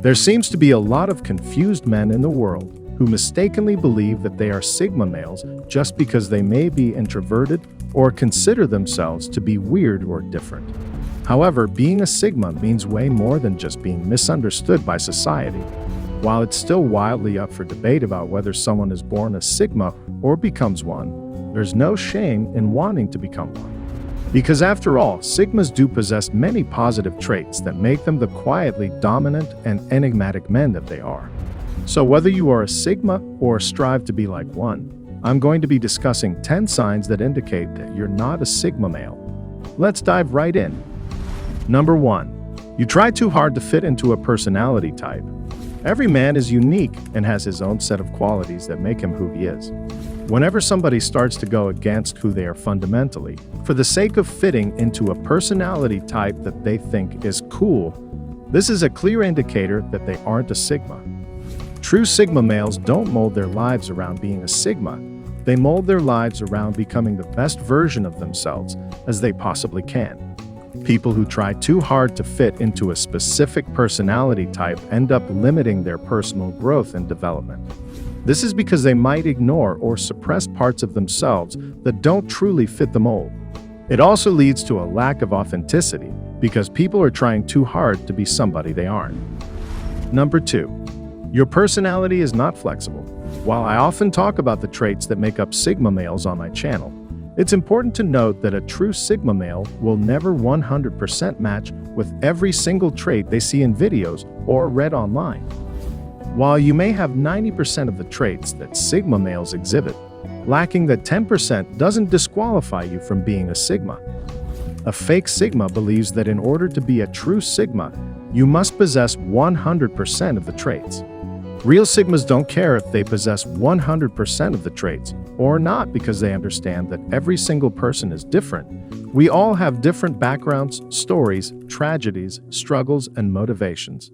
There seems to be a lot of confused men in the world who mistakenly believe that they are Sigma males just because they may be introverted or consider themselves to be weird or different. However, being a Sigma means way more than just being misunderstood by society. While it's still wildly up for debate about whether someone is born a Sigma or becomes one, there's no shame in wanting to become one. Because after all, Sigmas do possess many positive traits that make them the quietly dominant and enigmatic men that they are. So whether you are a Sigma or strive to be like one, I'm going to be discussing 10 signs that indicate that you're not a Sigma male. Let's dive right in. Number 1. You try too hard to fit into a personality type. Every man is unique and has his own set of qualities that make him who he is. Whenever somebody starts to go against who they are fundamentally, for the sake of fitting into a personality type that they think is cool, this is a clear indicator that they aren't a Sigma. True Sigma males don't mold their lives around being a Sigma. They mold their lives around becoming the best version of themselves as they possibly can. People who try too hard to fit into a specific personality type end up limiting their personal growth and development. This is because they might ignore or suppress parts of themselves that don't truly fit the mold. It also leads to a lack of authenticity because people are trying too hard to be somebody they aren't. Number 2. Your personality is not flexible. While I often talk about the traits that make up Sigma males on my channel, it's important to note that a true Sigma male will never 100% match with every single trait they see in videos or read online. While you may have 90% of the traits that Sigma males exhibit, lacking that 10% doesn't disqualify you from being a Sigma. A fake Sigma believes that in order to be a true Sigma, you must possess 100% of the traits. Real Sigmas don't care if they possess 100% of the traits or not because they understand that every single person is different. We all have different backgrounds, stories, tragedies, struggles, and motivations.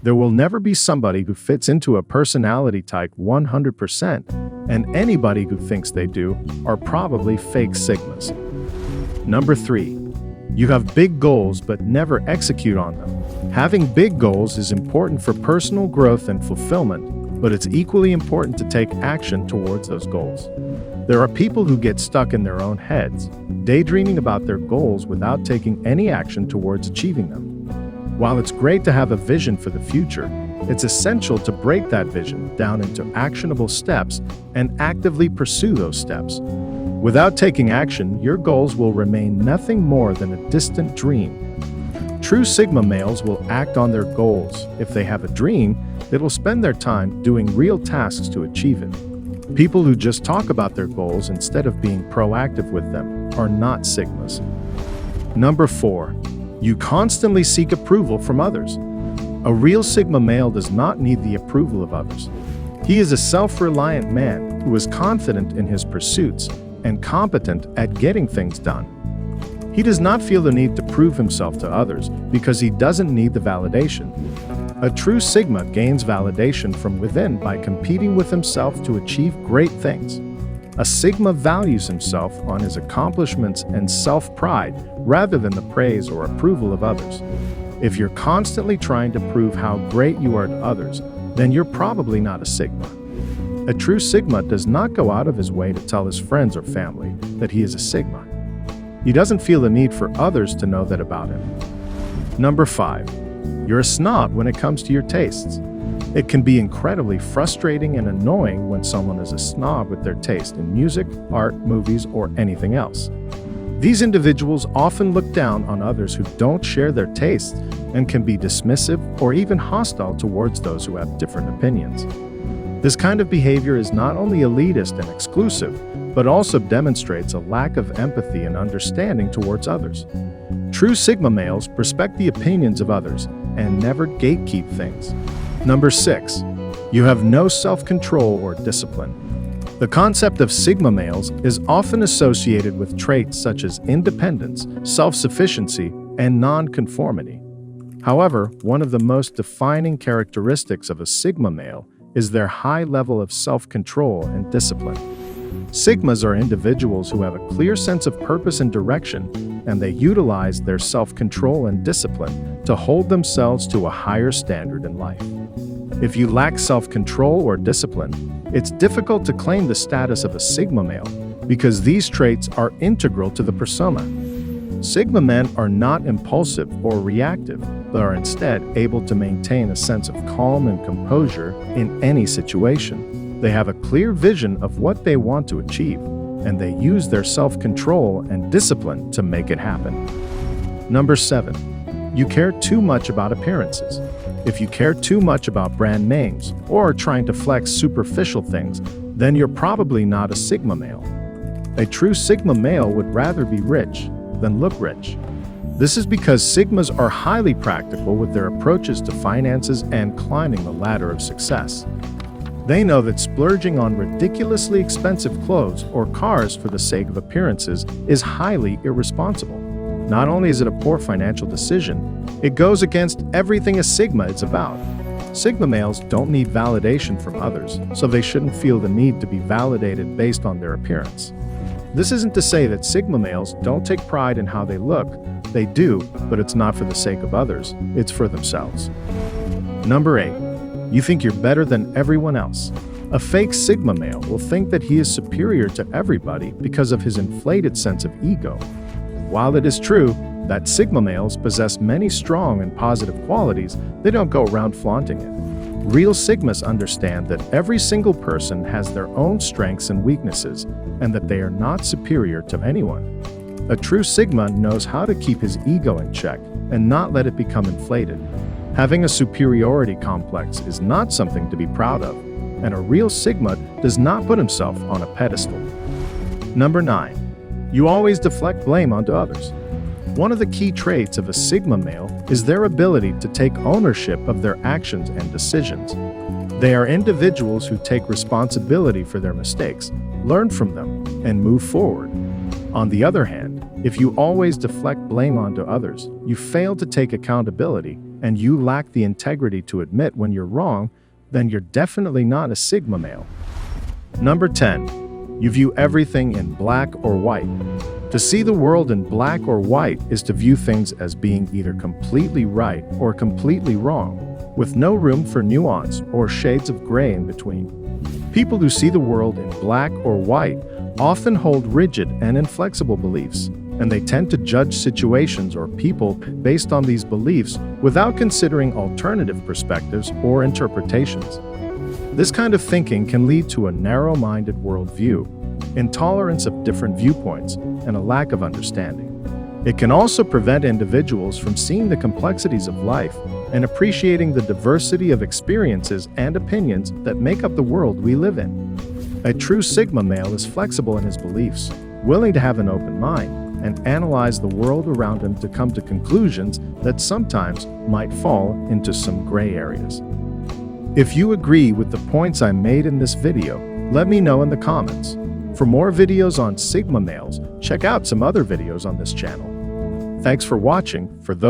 There will never be somebody who fits into a personality type 100%, and anybody who thinks they do are probably fake Sigmas. Number 3. You have big goals but never execute on them. Having big goals is important for personal growth and fulfillment, but it's equally important to take action towards those goals. There are people who get stuck in their own heads, daydreaming about their goals without taking any action towards achieving them. While it's great to have a vision for the future, it's essential to break that vision down into actionable steps and actively pursue those steps. Without taking action, your goals will remain nothing more than a distant dream. True Sigma males will act on their goals. If they have a dream, they will spend their time doing real tasks to achieve it. People who just talk about their goals instead of being proactive with them are not Sigmas. Number 4. You constantly seek approval from others. A real Sigma male does not need the approval of others. He is a self-reliant man who is confident in his pursuits and competent at getting things done. He does not feel the need to prove himself to others because he doesn't need the validation. A true Sigma gains validation from within by competing with himself to achieve great things. A Sigma values himself on his accomplishments and self-pride rather than the praise or approval of others. If you're constantly trying to prove how great you are to others, then you're probably not a Sigma. A true Sigma does not go out of his way to tell his friends or family that he is a Sigma. He doesn't feel the need for others to know that about him. Number 5. You're a snob when it comes to your tastes. It can be incredibly frustrating and annoying when someone is a snob with their taste in music, art, movies, or anything else. These individuals often look down on others who don't share their tastes and can be dismissive or even hostile towards those who have different opinions. This kind of behavior is not only elitist and exclusive, but also demonstrates a lack of empathy and understanding towards others. True Sigma males respect the opinions of others and never gatekeep things. Number 6. You have no self-control or discipline. The concept of Sigma males is often associated with traits such as independence, self-sufficiency, and non-conformity. However, one of the most defining characteristics of a Sigma male is their high level of self-control and discipline. Sigmas are individuals who have a clear sense of purpose and direction, and they utilize their self-control and discipline to hold themselves to a higher standard in life. If you lack self-control or discipline, it's difficult to claim the status of a Sigma male because these traits are integral to the persona. Sigma men are not impulsive or reactive, but are instead able to maintain a sense of calm and composure in any situation. They have a clear vision of what they want to achieve, and they use their self-control and discipline to make it happen. Number 7. You care too much about appearances. If you care too much about brand names or are trying to flex superficial things, then you're probably not a Sigma male. A true Sigma male would rather be rich than look rich. This is because Sigmas are highly practical with their approaches to finances and climbing the ladder of success. They know that splurging on ridiculously expensive clothes or cars for the sake of appearances is highly irresponsible. Not only is it a poor financial decision, it goes against everything a Sigma is about. Sigma males don't need validation from others, so they shouldn't feel the need to be validated based on their appearance. This isn't to say that Sigma males don't take pride in how they look. They do, but it's not for the sake of others, it's for themselves. Number 8. You think you're better than everyone else. A fake Sigma male will think that he is superior to everybody because of his inflated sense of ego. While it is true that Sigma males possess many strong and positive qualities, they don't go around flaunting it. Real Sigmas understand that every single person has their own strengths and weaknesses, and that they are not superior to anyone. A true Sigma knows how to keep his ego in check and not let it become inflated. Having a superiority complex is not something to be proud of, and a real Sigma does not put himself on a pedestal. Number 9. You always deflect blame onto others. One of the key traits of a Sigma male is their ability to take ownership of their actions and decisions. They are individuals who take responsibility for their mistakes, learn from them, and move forward. On the other hand, if you always deflect blame onto others, you fail to take accountability, and you lack the integrity to admit when you're wrong, then you're definitely not a Sigma male. Number 10. You view everything in black or white. To see the world in black or white is to view things as being either completely right or completely wrong, with no room for nuance or shades of gray in between. People who see the world in black or white often hold rigid and inflexible beliefs, and they tend to judge situations or people based on these beliefs without considering alternative perspectives or interpretations. This kind of thinking can lead to a narrow-minded worldview, intolerance of different viewpoints, and a lack of understanding. It can also prevent individuals from seeing the complexities of life and appreciating the diversity of experiences and opinions that make up the world we live in. A true Sigma male is flexible in his beliefs, willing to have an open mind, and analyze the world around him to come to conclusions that sometimes might fall into some gray areas. If you agree with the points I made in this video, let me know in the comments. For more videos on Sigma males, check out some other videos on this channel. Thanks for watching. For those